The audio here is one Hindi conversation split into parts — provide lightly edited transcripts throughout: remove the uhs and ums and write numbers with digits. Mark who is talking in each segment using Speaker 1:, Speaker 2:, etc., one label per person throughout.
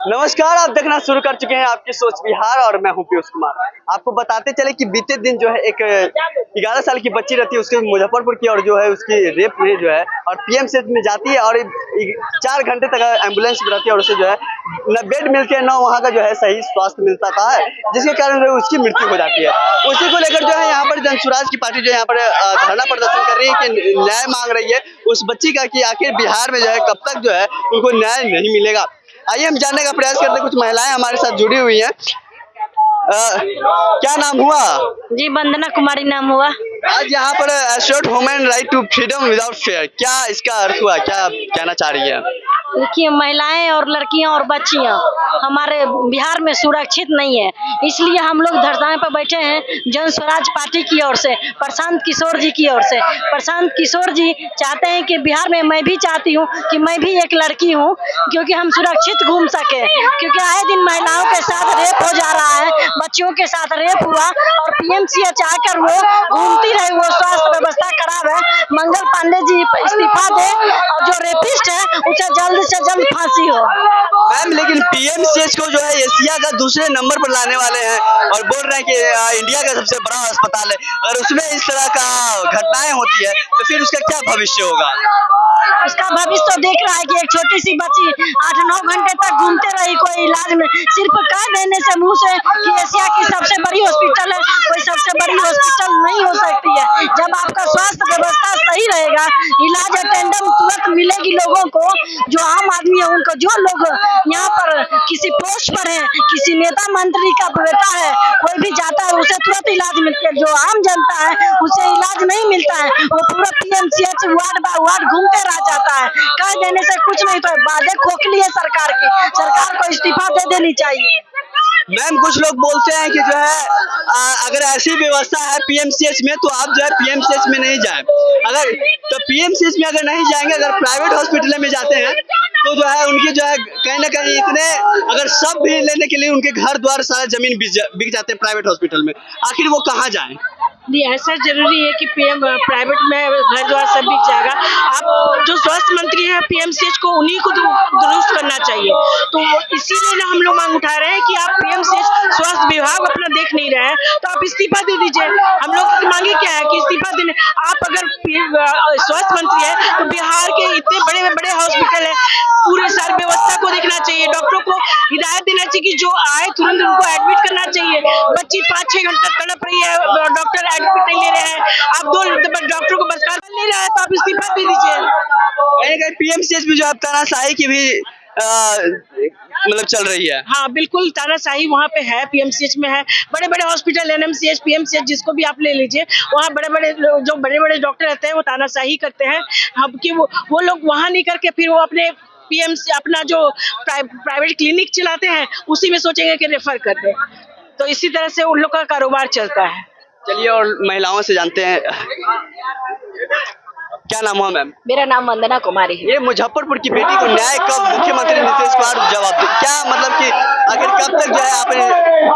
Speaker 1: नमस्कार, आप देखना शुरू कर चुके हैं आपकी सोच बिहार और मैं हूं पीयूष कुमार। आपको बताते चले कि बीते दिन जो है एक 11 साल की बच्ची रहती है उसके मुजफ्फरपुर की और जो है उसकी रेप में जो है और पीएमसीएच में जाती है और 4 घंटे तक एम्बुलेंस में रहती है और उसे जो है न बेड मिलते हैं न वहाँ का जो है सही स्वास्थ्य मिलता था है, जिसके कारण जो है उसकी मृत्यु हो जाती है। उसी को लेकर जो है यहाँ पर जनसुराज की पार्टी जो है यहाँ पर धरना प्रदर्शन कर रही है कि न्याय मांग रही है उस बच्ची का कि आखिर बिहार में जो है कब तक जो है उनको न्याय नहीं मिलेगा। आइए हम जानने का प्रयास करते हैं, कुछ महिलाएं हमारे साथ जुड़ी हुई हैं। क्या नाम हुआ?
Speaker 2: जी वंदना कुमारी नाम हुआ।
Speaker 1: आज यहाँ पर assured human right to freedom without fear, क्या इसका अर्थ हुआ, क्या कहना चाह रही है?
Speaker 2: देखिए महिलाएं और लड़कियां और बच्चियां हमारे बिहार में सुरक्षित नहीं है, इसलिए हम लोग धरने पर बैठे हैं जन स्वराज पार्टी की ओर से, प्रशांत किशोर जी की ओर से। प्रशांत किशोर जी चाहते हैं कि बिहार में, मैं भी चाहती हूं कि मैं भी एक लड़की हूं, क्योंकि हम सुरक्षित घूम सके, क्योंकि आए दिन महिलाओं के साथ रेप हो जा रहा है, बच्चियों के साथ रेप हुआ और पीएमसीएच आकर वो घूमती रहे, वो स्वास्थ्य व्यवस्था खराब है। मंगल पांडे जी इस्तीफा दे और जो रेपिस्ट है उसे जल्द से जल्द फांसी हो।
Speaker 1: मैम लेकिन पीएमसीएच को जो है एशिया का दूसरे नंबर पर लाने वाले हैं और बोल रहे हैं कि इंडिया का सबसे बड़ा अस्पताल है, और उसमें इस तरह का घटनाएं होती है तो फिर उसका क्या भविष्य होगा?
Speaker 2: उसका भविष्य तो देख रहा है कि एक छोटी सी बच्ची 8-9 घंटे तक घूमते रही, कोई इलाज में सिर्फ कह देने से मुंह से कि एशिया की सबसे बड़ी हॉस्पिटल है, कोई सबसे बड़ी हॉस्पिटल नहीं हो सकती है। जब आपका स्वास्थ्य व्यवस्था सही रहेगा, इलाज अटेंडेंट तुरंत मिलेगी लोगों को, जो आम आदमी है उनको, जो लोग यहाँ पर किसी पोस्ट पर है, किसी नेता मंत्री का बेटा है, कोई भी जाता है उसे तुरंत इलाज मिलता है। जो आम जनता है उसे इलाज नहीं मिलता है, वो पूरा पीएमसीएच वार्ड बाय वार्ड घूमते रह जाता है। कह देने से कुछ नहीं, तो बातें खोखली है सरकार की, सरकार को इस्तीफा दे देनी चाहिए।
Speaker 1: मैम कुछ लोग बोलते हैं कि जो है अगर ऐसी व्यवस्था है पीएमसीएच में तो आप जो है पीएमसीएच में नहीं जाएं। अगर तो पीएमसीएच में अगर नहीं जाएंगे, अगर प्राइवेट हॉस्पिटल में जाते हैं तो जो है उनकी जो है कहीं ना कहीं इतने, अगर सब भी लेने के लिए उनके घर द्वार सारा जमीन बिक जाते हैं प्राइवेट हॉस्पिटल में, आखिर वो कहाँ जाएं?
Speaker 2: नहीं, ऐसा जरूरी है कि पीएम प्राइवेट में घर द्वार सब बिक जाएगा। आप जो स्वास्थ्य मंत्री हैं पीएमसीएच को उन्हीं को दुरुस्त करना चाहिए, तो इसीलिए ना हम लोग मांग उठा रहे हैं कि आप पीएमसीएच स्वास्थ्य विभाग अपना देख नहीं रहे हैं तो आप इस्तीफा दे दीजिए। हम लोग की मांगे क्या है कि इस्तीफा देने, आप अगर स्वास्थ्य मंत्री है तो बिहार के इतने बड़े बड़े हॉस्पिटल है, पूरे सारी व्यवस्था को देखना चाहिए, डॉक्टरों को हिदायत देना चाहिए कि जो आए तुरंत उनको एडमिट करना चाहिए। बच्ची 5-6 घंटे तड़प रही है, डॉक्टर एडमिट नहीं ले रहे हैं, आप 2 डॉक्टरों को बस ले रहे हैं तो आप इस्तीफा दे दीजिए।
Speaker 1: पीएमसीएच में जो है तानाशाही की भी मतलब चल रही है।
Speaker 2: हाँ बिल्कुल, तानाशाही वहाँ पे है, पीएमसीएच में है। बड़े बड़े हॉस्पिटल एनएमसीएच, पीएमसीएच जिसको भी आप ले लीजिए, वहाँ बड़े बड़े डॉक्टर रहते हैं वो तानाशाही करते हैं। अब कि वो लोग वहाँ नहीं करके फिर वो अपने पीएमसी अपना जो प्राइवेट क्लिनिक चलाते हैं उसी में सोचेंगे कि रेफर कर दें, तो इसी तरह से उन लोग का कारोबार चलता है।
Speaker 1: चलिए और महिलाओं से जानते हैं, क्या नाम हुआ मैम?
Speaker 2: मेरा नाम वंदना कुमारी है।
Speaker 1: ये मुजफ्फरपुर की बेटी को न्याय कब मुख्यमंत्री नीतीश कुमार जवाब दे, क्या मतलब कि आखिर कब तक जो है आप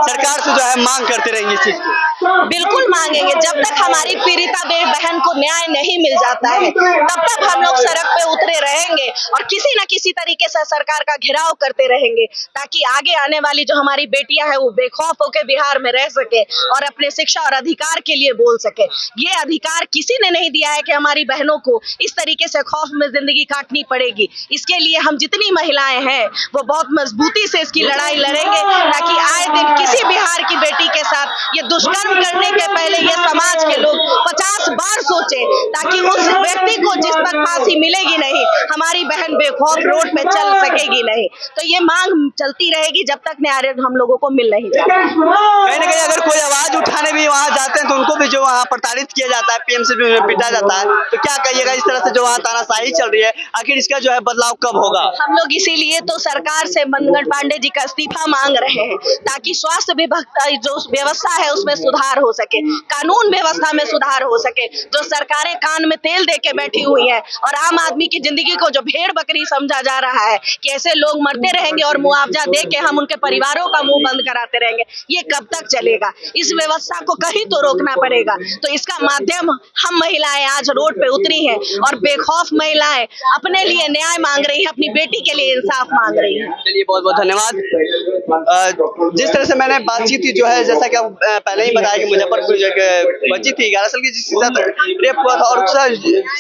Speaker 1: सरकार से जो है मांग करते रहेंगे इस चीज को?
Speaker 3: बिल्कुल मांगेंगे, जब तक हमारी पीड़िता बहन को न्याय नहीं मिल जाता है तब तक हम लोग सड़क पे उतरे रहेंगे और किसी न किसी तरीके से सरकार का घेराव करते रहेंगे, ताकि आगे आने वाली जो हमारी बेटियां हैं वो बेखौफ होकर बिहार में रह सके और अपने शिक्षा और अधिकार के लिए बोल सके। ये अधिकार किसी ने नहीं दिया है कि हमारी बहनों को इस तरीके से खौफ में जिंदगी काटनी पड़ेगी। इसके लिए हम जितनी महिलाएं हैं वो बहुत मजबूती से इसकी लड़ाई लड़ेंगे, ताकि आए दिन किसी बिहार की बेटी के साथ ये दुष्कर्म करने के पहले ये समाज के लोग 50 बार सोचें, ताकि उस व्यक्ति को जिस तक फांसी मिलेगी नहीं, हमारी बहन बेखौफ रोड पे चल सकेगी नहीं। तो ये मांग चलती रहेगी जब तक न्याय हम लोगों को मिल नहीं जाता।
Speaker 1: कहीं ना कहीं अगर कोई आवाज उठाने भी वहाँ जाते हैं तो उनको भी जो वहाँ प्रताड़ित किया जाता है, पीएमसीएच में पिटा जाता है, तो क्या कहिएगा इस तरह से जो वहाँ तानाशाही चल रही है, आखिर इसका जो है बदलाव कब होगा?
Speaker 3: हम लोग इसीलिए तो सरकार से मंगल पांडे जी का इस्तीफा मांग रहे हैं ताकि स्वास्थ्य विभाग का जो व्यवस्था है उसमें सुधार हो सके, कानून व्यवस्था में सुधार हो सके। जो सरकारें कान में तेल दे के बैठी हुई है और आम आदमी की जिंदगी को जो भेड़ बकरी समझा जा रहा है कि ऐसे लोग मरते रहेंगे और मुआवजा दे के हम उनके परिवारों का मुंह बंद कराते रहेंगे, ये कब तक चलेगा? इस व्यवस्था को कहीं तो रोकना पड़ेगा। तो इसका माध्यम हम महिलाएं आज रोड पे उतरी हैं और बेखौफ महिलाएं अपने लिए न्याय मांग रही हैं, अपनी बेटी के लिए इंसाफ मांग रही हैं।
Speaker 1: चलिए बहुत बहुत धन्यवाद। जिस तरह से मैंने बातचीत की जो है, जैसा कि आप पहले ही बताया कि मुजफ्फरपुर जो एक बच्ची थी 11 साल की जिसके साथ रेप हुआ था और उसका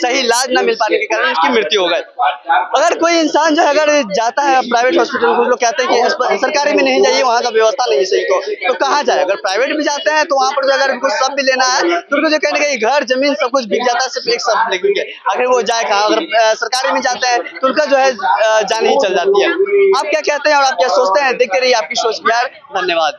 Speaker 1: सही इलाज न मिल पाने के कारण उसकी मृत्यु हो गई। अगर कोई इंसान जो है अगर जाता है प्राइवेट हॉस्पिटल, कुछ लोग कहते हैं कि सरकारी में नहीं जाइए, वहाँ का व्यवस्था नहीं सही, तो कहाँ जाए? अगर प्राइवेट भी जाते हैं तो वहाँ पर जो अगर उनको सब भी लेना है तो उनको जो कहीं ना कहीं घर जमीन सब कुछ बिक जाता है, सिर्फ एक सब लेके आखिर वो जाए कहाँ? अगर सरकारी में जाते हैं तो उनका जो है जान ही चल जाती है। आप क्या कहते हैं और आप क्या सोचते हैं? देखते रहिए आपकी सोच बिहार। धन्यवाद।